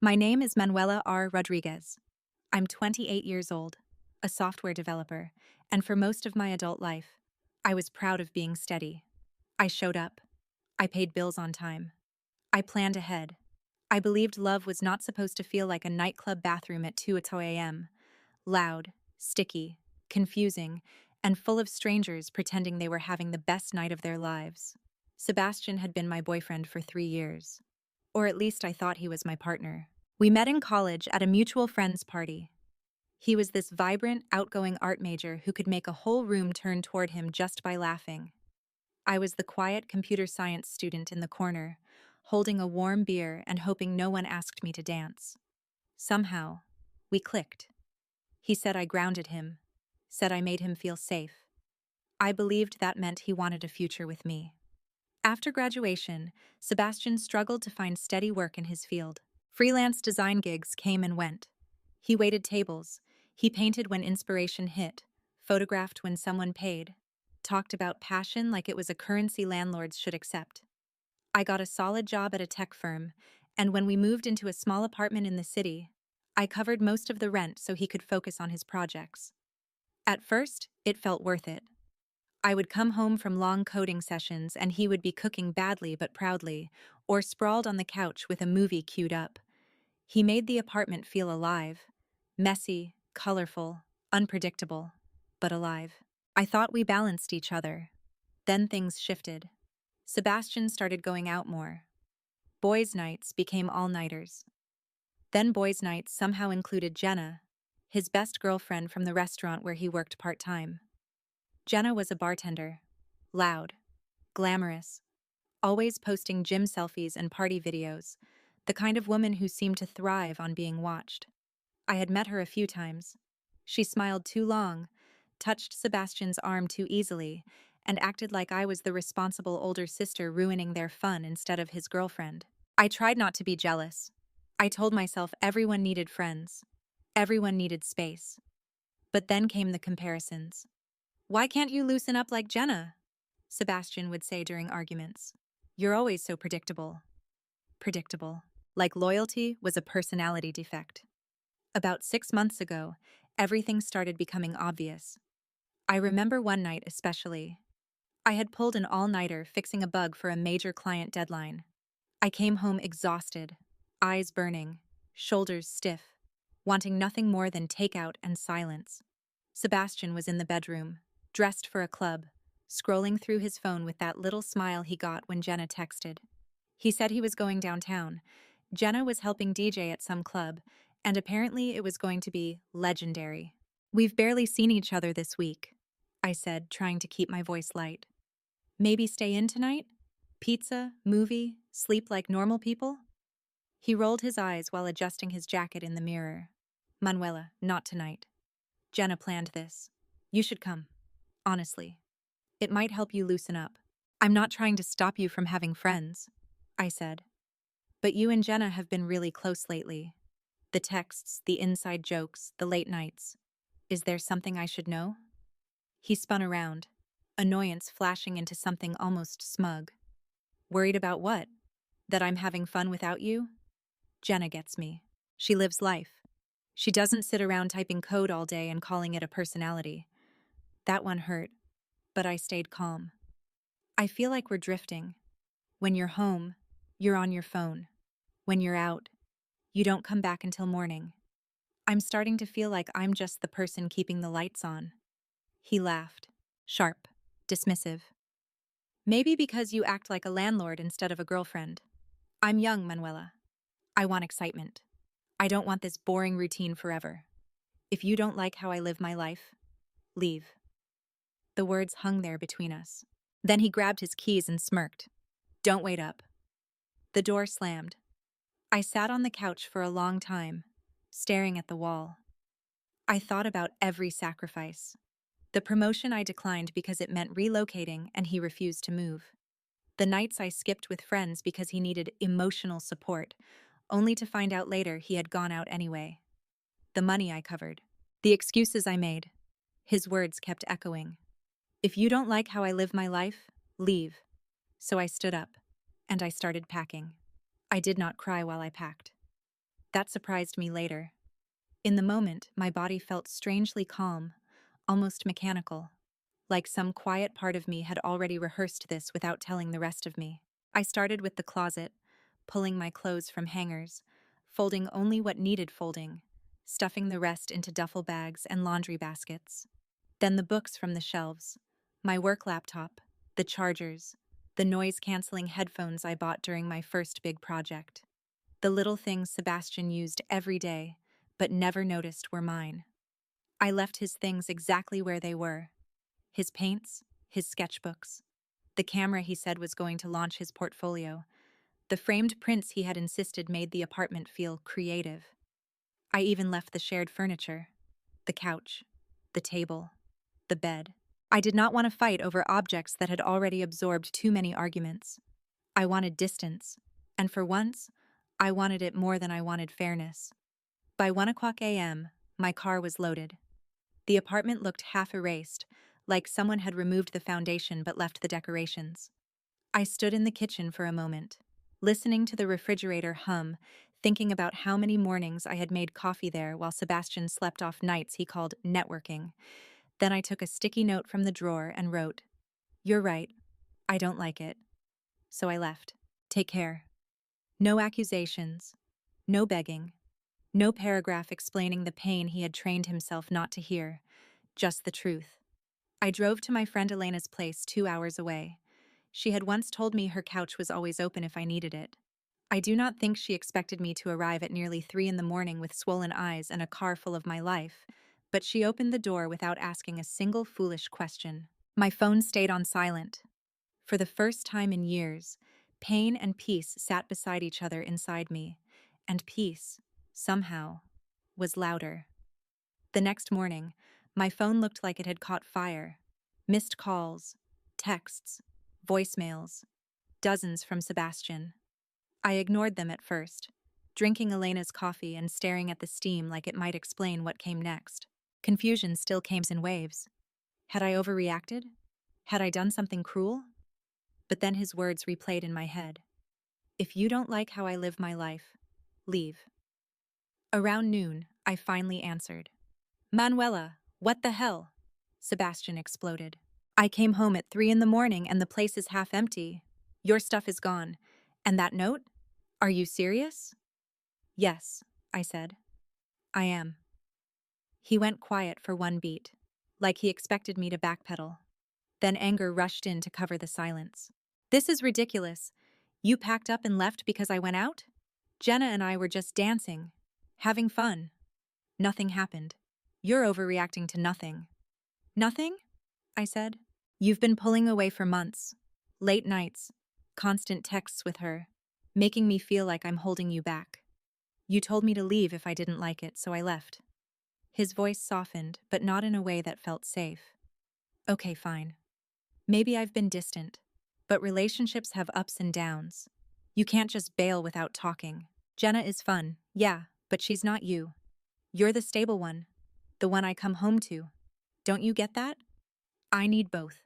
My name is Manuela R. Rodriguez. I'm 28 years old, a software developer, and for most of my adult life, I was proud of being steady. I showed up. I paid bills on time. I planned ahead. I believed love was not supposed to feel like a nightclub bathroom at 2 a.m., loud, sticky, confusing, and full of strangers pretending they were having the best night of their lives. Sebastian had been my boyfriend for 3 years. Or at least I thought he was my partner. We met in college at a mutual friend's party. He was this vibrant, outgoing art major who could make a whole room turn toward him just by laughing. I was the quiet computer science student in the corner, holding a warm beer and hoping no one asked me to dance. Somehow, we clicked. He said I grounded him, said I made him feel safe. I believed that meant he wanted a future with me. After graduation, Sebastian struggled to find steady work in his field. Freelance design gigs came and went. He waited tables. He painted when inspiration hit, photographed when someone paid, talked about passion like it was a currency landlords should accept. I got a solid job at a tech firm, and when we moved into a small apartment in the city, I covered most of the rent so he could focus on his projects. At first, it felt worth it. I would come home from long coding sessions and he would be cooking badly but proudly, or sprawled on the couch with a movie queued up. He made the apartment feel alive. Messy, colorful, unpredictable, but alive. I thought we balanced each other. Then things shifted. Sebastian started going out more. Boys' nights became all-nighters. Then boys' nights somehow included Jenna, his best girlfriend from the restaurant where he worked part-time. Jenna was a bartender. Loud. Glamorous. Always posting gym selfies and party videos. The kind of woman who seemed to thrive on being watched. I had met her a few times. She smiled too long, touched Sebastian's arm too easily, and acted like I was the responsible older sister ruining their fun instead of his girlfriend. I tried not to be jealous. I told myself everyone needed friends. Everyone needed space. But then came the comparisons. "Why can't you loosen up like Jenna?" Sebastian would say during arguments. "You're always so predictable." Predictable. Like loyalty was a personality defect. About 6 months ago, everything started becoming obvious. I remember one night especially. I had pulled an all-nighter fixing a bug for a major client deadline. I came home exhausted, eyes burning, shoulders stiff, wanting nothing more than takeout and silence. Sebastian was in the bedroom, dressed for a club, scrolling through his phone with that little smile he got when Jenna texted. He said he was going downtown. Jenna was helping DJ at some club, and apparently it was going to be legendary. "We've barely seen each other this week," I said, trying to keep my voice light. "Maybe stay in tonight? Pizza, movie, sleep like normal people?" He rolled his eyes while adjusting his jacket in the mirror. "Manuela, not tonight. Jenna planned this. You should come. Honestly. It might help you loosen up." "I'm not trying to stop you from having friends," I said. "But you and Jenna have been really close lately. The texts, the inside jokes, the late nights. Is there something I should know?" He spun around, annoyance flashing into something almost smug. "Worried about what? That I'm having fun without you?" Jenna gets me. She lives life. She doesn't sit around typing code all day and calling it a personality. That one hurt, but I stayed calm. "I feel like we're drifting. When you're home, you're on your phone. When you're out, you don't come back until morning. I'm starting to feel like I'm just the person keeping the lights on." He laughed, sharp, dismissive. "Maybe because you act like a landlord instead of a girlfriend. I'm young, Manuela. I want excitement. I don't want this boring routine forever. If you don't like how I live my life, leave." The words hung there between us. Then he grabbed his keys and smirked. "Don't wait up." The door slammed. I sat on the couch for a long time, staring at the wall. I thought about every sacrifice. The promotion I declined because it meant relocating and he refused to move. The nights I skipped with friends because he needed emotional support, only to find out later he had gone out anyway. The money I covered. The excuses I made. His words kept echoing. "If you don't like how I live my life, leave." So I stood up, and I started packing. I did not cry while I packed. That surprised me later. In the moment, my body felt strangely calm, almost mechanical, like some quiet part of me had already rehearsed this without telling the rest of me. I started with the closet, pulling my clothes from hangers, folding only what needed folding, stuffing the rest into duffel bags and laundry baskets. Then the books from the shelves, my work laptop, the chargers, the noise-canceling headphones I bought during my first big project. The little things Sebastian used every day, but never noticed were mine. I left his things exactly where they were. His paints, his sketchbooks, the camera he said was going to launch his portfolio, the framed prints he had insisted made the apartment feel creative. I even left the shared furniture, the couch, the table, the bed. I did not want to fight over objects that had already absorbed too many arguments. I wanted distance, and for once, I wanted it more than I wanted fairness. By 1 a.m., my car was loaded. The apartment looked half erased, like someone had removed the foundation but left the decorations. I stood in the kitchen for a moment, listening to the refrigerator hum, thinking about how many mornings I had made coffee there while Sebastian slept off nights he called networking. Then I took a sticky note from the drawer and wrote, "You're right. I don't like it." So I left. Take care. No accusations. No begging. No paragraph explaining the pain he had trained himself not to hear. Just the truth. I drove to my friend Elena's place 2 hours away. She had once told me her couch was always open if I needed it. I do not think she expected me to arrive at nearly 3 in the morning with swollen eyes and a car full of my life, but she opened the door without asking a single foolish question. My phone stayed on silent. For the first time in years, pain and peace sat beside each other inside me, and peace, somehow, was louder. The next morning, my phone looked like it had caught fire. Missed calls, texts, voicemails, dozens from Sebastian. I ignored them at first, drinking Elena's coffee and staring at the steam like it might explain what came next. Confusion still came in waves. Had I overreacted? Had I done something cruel? But then his words replayed in my head. If you don't like how I live my life, leave. Around noon, I finally answered. Manuela, what the hell? Sebastian exploded. I came home at 3 in the morning and the place is half empty. Your stuff is gone. And that note? Are you serious? Yes, I said. I am. He went quiet for one beat, like he expected me to backpedal. Then anger rushed in to cover the silence. This is ridiculous. You packed up and left because I went out? Jenna and I were just dancing, having fun. Nothing happened. You're overreacting to nothing. Nothing? I said. You've been pulling away for months. Late nights, constant texts with her, making me feel like I'm holding you back. You told me to leave if I didn't like it, so I left. His voice softened, but not in a way that felt safe. Okay, fine. Maybe I've been distant, but relationships have ups and downs. You can't just bail without talking. Jenna is fun, yeah, but she's not you. You're the stable one, the one I come home to. Don't you get that? I need both.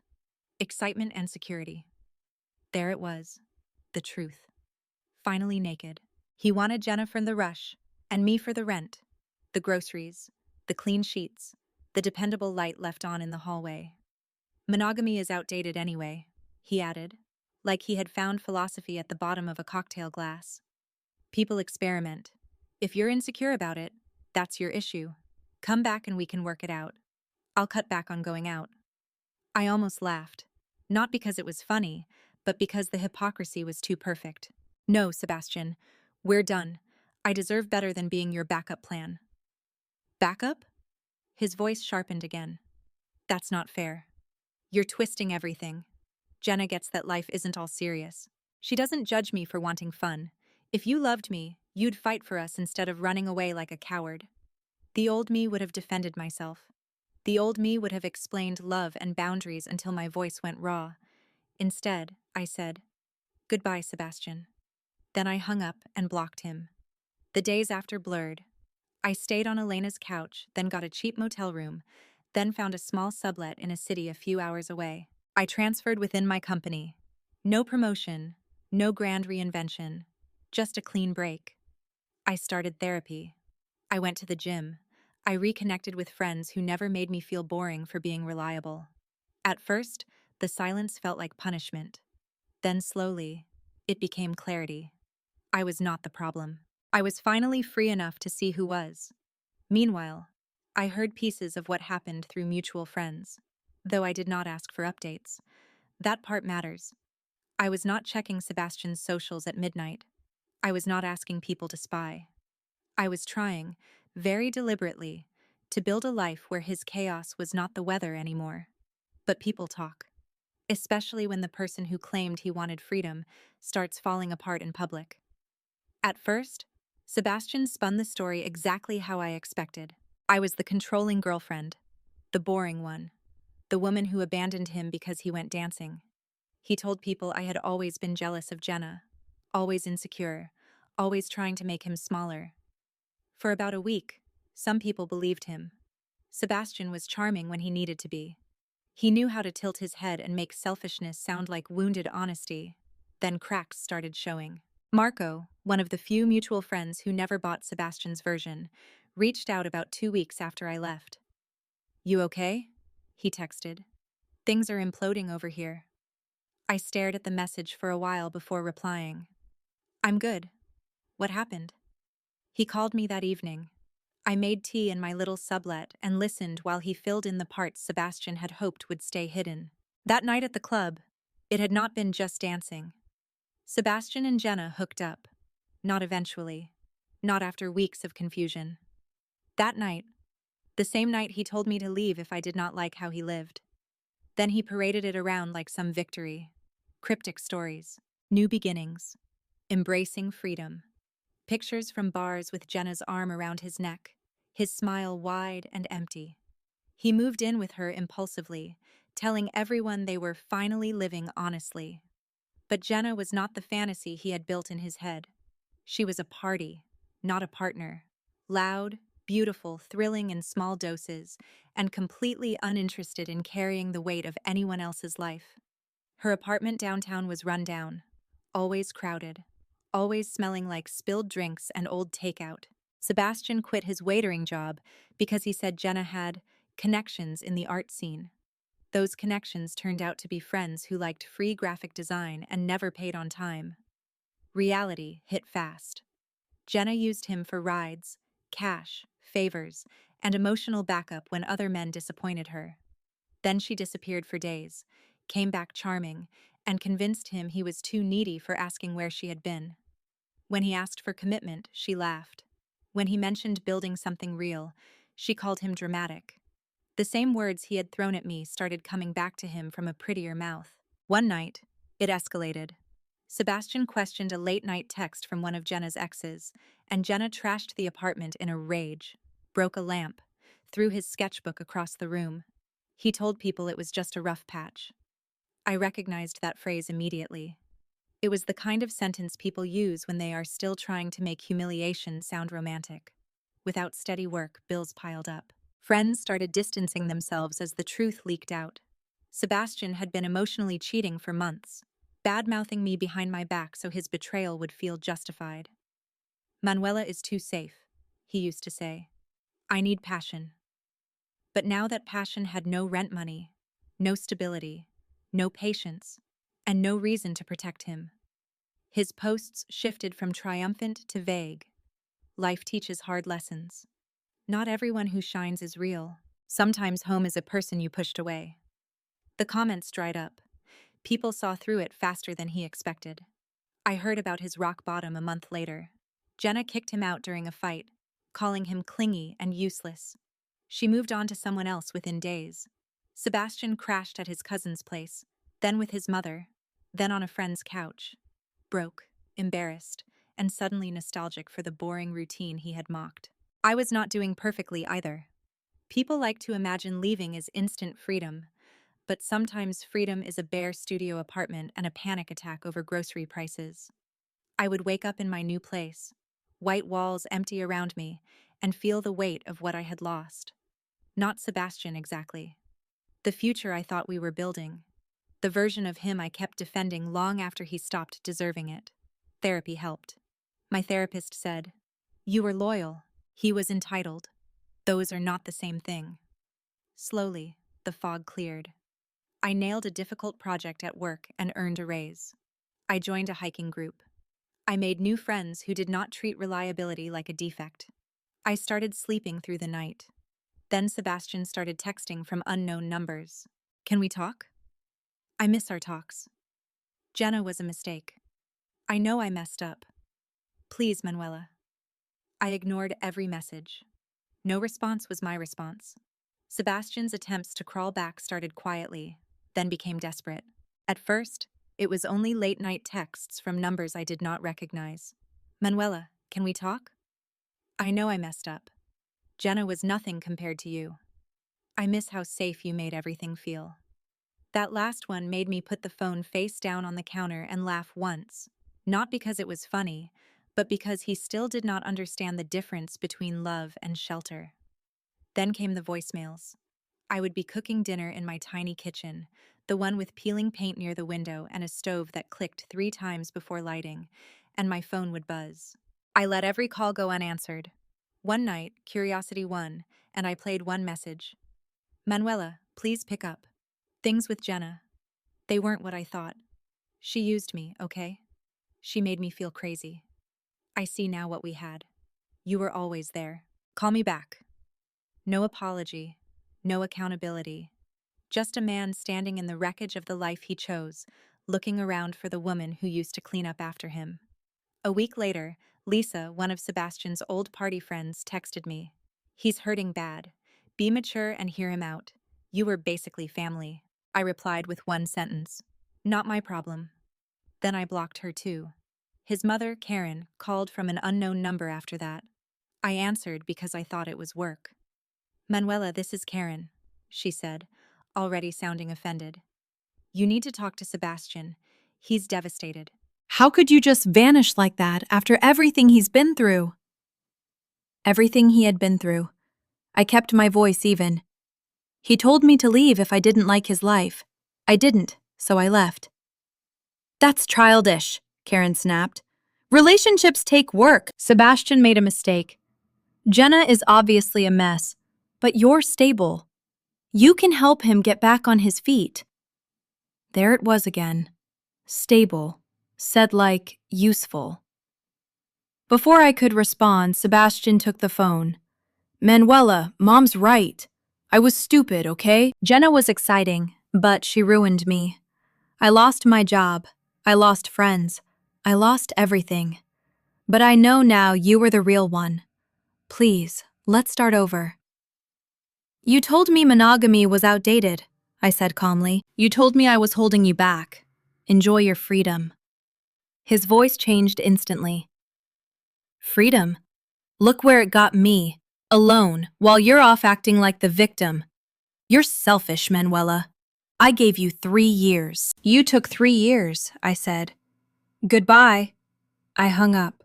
Excitement and security. There it was. The truth. Finally naked. He wanted Jenna for the rush, and me for the rent, the groceries, the clean sheets, the dependable light left on in the hallway. Monogamy is outdated anyway, he added, like he had found philosophy at the bottom of a cocktail glass. People experiment. If you're insecure about it, that's your issue. Come back and we can work it out. I'll cut back on going out. I almost laughed. Not because it was funny, but because the hypocrisy was too perfect. No, Sebastian, we're done. I deserve better than being your backup plan. Backup? His voice sharpened again. That's not fair. You're twisting everything. Jenna gets that life isn't all serious. She doesn't judge me for wanting fun. If you loved me, you'd fight for us instead of running away like a coward. The old me would have defended myself. The old me would have explained love and boundaries until my voice went raw. Instead, I said, "Goodbye, Sebastian." Then I hung up and blocked him. The days after blurred. I stayed on Elena's couch, then got a cheap motel room, then found a small sublet in a city a few hours away. I transferred within my company. No promotion, no grand reinvention, just a clean break. I started therapy. I went to the gym. I reconnected with friends who never made me feel boring for being reliable. At first, the silence felt like punishment. Then slowly, it became clarity. I was not the problem. I was finally free enough to see who was. Meanwhile, I heard pieces of what happened through mutual friends, though I did not ask for updates. That part matters. I was not checking Sebastian's socials at midnight. I was not asking people to spy. I was trying, very deliberately, to build a life where his chaos was not the weather anymore. But people talk, especially when the person who claimed he wanted freedom starts falling apart in public. At first, Sebastian spun the story exactly how I expected. I was the controlling girlfriend, the boring one, the woman who abandoned him because he went dancing. He told people I had always been jealous of Jenna, always insecure, always trying to make him smaller. For about a week, some people believed him. Sebastian was charming when he needed to be. He knew how to tilt his head and make selfishness sound like wounded honesty. Then cracks started showing. Marco, one of the few mutual friends who never bought Sebastian's version, reached out about 2 weeks after I left. "You okay?" he texted. "Things are imploding over here." I stared at the message for a while before replying. "I'm good. What happened?" He called me that evening. I made tea in my little sublet and listened while he filled in the parts Sebastian had hoped would stay hidden. That night at the club, it had not been just dancing. Sebastian and Jenna hooked up. Not eventually. Not after weeks of confusion. That night, the same night he told me to leave if I did not like how he lived. Then he paraded it around like some victory. Cryptic stories. New beginnings. Embracing freedom. Pictures from bars with Jenna's arm around his neck, his smile wide and empty. He moved in with her impulsively, telling everyone they were finally living honestly. But Jenna was not the fantasy he had built in his head. She was a party, not a partner. Loud, beautiful, thrilling in small doses, and completely uninterested in carrying the weight of anyone else's life. Her apartment downtown was run down, always crowded, always smelling like spilled drinks and old takeout. Sebastian quit his waitering job because he said Jenna had connections in the art scene. Those connections turned out to be friends who liked free graphic design and never paid on time. Reality hit fast. Jenna used him for rides, cash, favors, and emotional backup when other men disappointed her. Then she disappeared for days, came back charming, and convinced him he was too needy for asking where she had been. When he asked for commitment, she laughed. When he mentioned building something real, she called him dramatic. The same words he had thrown at me started coming back to him from a prettier mouth. One night, it escalated. Sebastian questioned a late-night text from one of Jenna's exes, and Jenna trashed the apartment in a rage, broke a lamp, threw his sketchbook across the room. He told people it was just a rough patch. I recognized that phrase immediately. It was the kind of sentence people use when they are still trying to make humiliation sound romantic. Without steady work, bills piled up. Friends started distancing themselves as the truth leaked out. Sebastian had been emotionally cheating for months, bad-mouthing me behind my back so his betrayal would feel justified. "Manuela is too safe," he used to say. "I need passion." But now that passion had no rent money, no stability, no patience, and no reason to protect him. His posts shifted from triumphant to vague. Life teaches hard lessons. Not everyone who shines is real. Sometimes home is a person you pushed away. The comments dried up. People saw through it faster than he expected. I heard about his rock bottom a month later. Jenna kicked him out during a fight, calling him clingy and useless. She moved on to someone else within days. Sebastian crashed at his cousin's place, then with his mother, then on a friend's couch. Broke, embarrassed, and suddenly nostalgic for the boring routine he had mocked. I was not doing perfectly either. People like to imagine leaving is instant freedom, but sometimes freedom is a bare studio apartment and a panic attack over grocery prices. I would wake up in my new place, white walls empty around me, and feel the weight of what I had lost. Not Sebastian exactly. The future I thought we were building. The version of him I kept defending long after he stopped deserving it. Therapy helped. My therapist said, You were loyal. He was entitled. Those are not the same thing. Slowly, the fog cleared. I nailed a difficult project at work and earned a raise. I joined a hiking group. I made new friends who did not treat reliability like a defect. I started sleeping through the night. Then Sebastian started texting from unknown numbers. Can we talk? I miss our talks. Jenna was a mistake. I know I messed up. Please, Manuela. I ignored every message. No response was my response. Sebastian's attempts to crawl back started quietly, then became desperate. At first, it was only late-night texts from numbers I did not recognize. Manuela, can we talk? I know I messed up. Jenna was nothing compared to you. I miss how safe you made everything feel. That last one made me put the phone face down on the counter and laugh once, not because it was funny, but because he still did not understand the difference between love and shelter. Then came the voicemails. I would be cooking dinner in my tiny kitchen, the one with peeling paint near the window and a stove that clicked 3 times before lighting, and my phone would buzz. I let every call go unanswered. One night, curiosity won, and I played one message. Manuela, please pick up. Things with Jenna. They weren't what I thought. She used me, okay? She made me feel crazy. I see now what we had. You were always there. Call me back. No apology, no accountability. Just a man standing in the wreckage of the life he chose, looking around for the woman who used to clean up after him. A week later, Lisa, one of Sebastian's old party friends, texted me. He's hurting bad. Be mature and hear him out. You were basically family. I replied with one sentence. Not my problem. Then I blocked her too. His mother, Karen, called from an unknown number after that. I answered because I thought it was work. Manuela, this is Karen, she said, already sounding offended. You need to talk to Sebastian. He's devastated. How could you just vanish like that after everything he's been through? Everything he had been through. I kept my voice even. He told me to leave if I didn't like his life. I didn't, so I left. That's childish, Karen snapped. Relationships take work. Sebastian made a mistake. Jenna is obviously a mess, but you're stable. You can help him get back on his feet. There it was again. Stable. Said like useful. Before I could respond, Sebastian took the phone. Manuela, Mom's right. I was stupid, okay? Jenna was exciting, but she ruined me. I lost my job. I lost friends. I lost everything. But I know now you were the real one. Please, let's start over. You told me monogamy was outdated, I said calmly. You told me I was holding you back. Enjoy your freedom. His voice changed instantly. Freedom? Look where it got me, alone, while you're off acting like the victim. You're selfish, Manuela. I gave you 3 years. You took 3 years, I said. Goodbye. I hung up.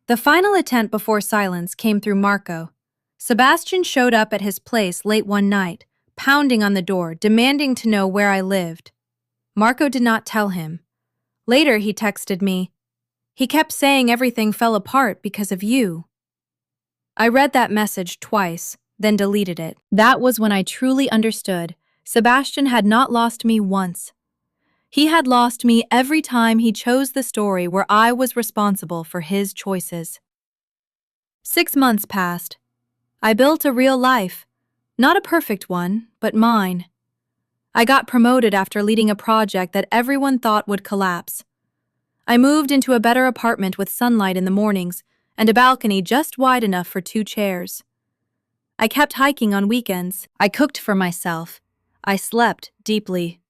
The final attempt before silence came through Marco. Sebastian showed up at his place late one night, pounding on the door, demanding to know where I lived. Marco did not tell him. Later, he texted me. He kept saying everything fell apart because of you. I read that message twice, then deleted it. That was when I truly understood Sebastian had not lost me once. He had lost me every time he chose the story where I was responsible for his choices. 6 months passed. I built a real life. Not a perfect one, but mine. I got promoted after leading a project that everyone thought would collapse. I moved into a better apartment with sunlight in the mornings and a balcony just wide enough for 2 chairs. I kept hiking on weekends. I cooked for myself. I slept deeply.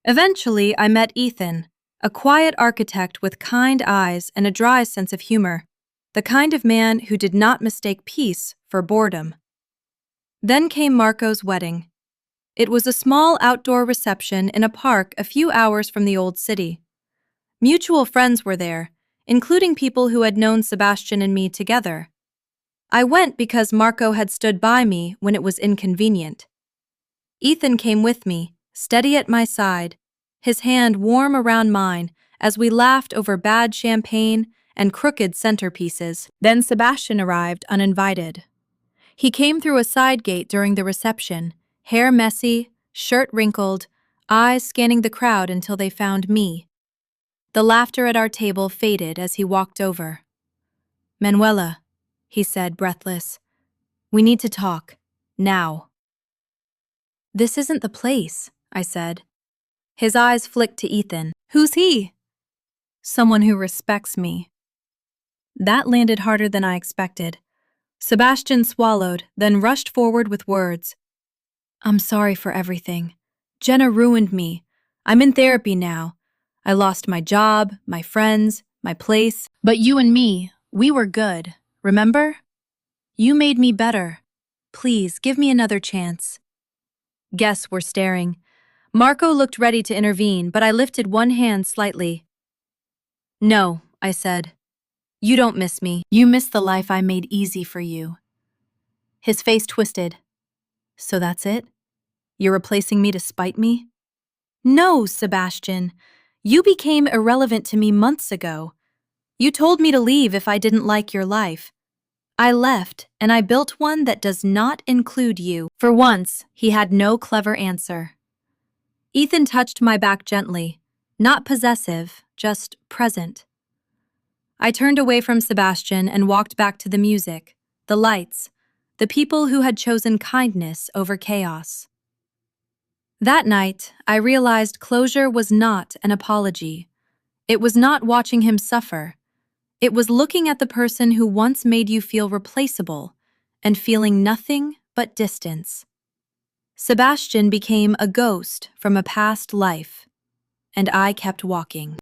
Eventually, I met Ethan, a quiet architect with kind eyes and a dry sense of humor, the kind of man who did not mistake peace for boredom. Then came Marco's wedding. It was a small outdoor reception in a park a few hours from the old city. Mutual friends were there, including people who had known Sebastian and me together. I went because Marco had stood by me when it was inconvenient. Ethan came with me, steady at my side, his hand warm around mine as we laughed over bad champagne and crooked centerpieces. Then Sebastian arrived uninvited. He came through a side gate during the reception, hair messy, shirt wrinkled, eyes scanning the crowd until they found me. The laughter at our table faded as he walked over. "Manuela," he said, breathless, "we need to talk. Now." "This isn't the place," I said. His eyes flicked to Ethan. "Who's he?" "Someone who respects me." That landed harder than I expected. Sebastian swallowed, then rushed forward with words. "I'm sorry for everything. Jenna ruined me. I'm in therapy now. I lost my job, my friends, my place. But you and me, we were good, remember? You made me better. Please, give me another chance." Guests were staring. Marco looked ready to intervene, but I lifted one hand slightly. "No," I said. "You don't miss me. You miss the life I made easy for you." His face twisted. "So that's it? You're replacing me to spite me?" "No, Sebastian. You became irrelevant to me months ago. You told me to leave if I didn't like your life. I left, and I built one that does not include you." For once, he had no clever answer. Ethan touched my back gently, not possessive, just present. I turned away from Sebastian and walked back to the music, the lights, the people who had chosen kindness over chaos. That night, I realized closure was not an apology. It was not watching him suffer. It was looking at the person who once made you feel replaceable and feeling nothing but distance. Sebastian became a ghost from a past life, and I kept walking.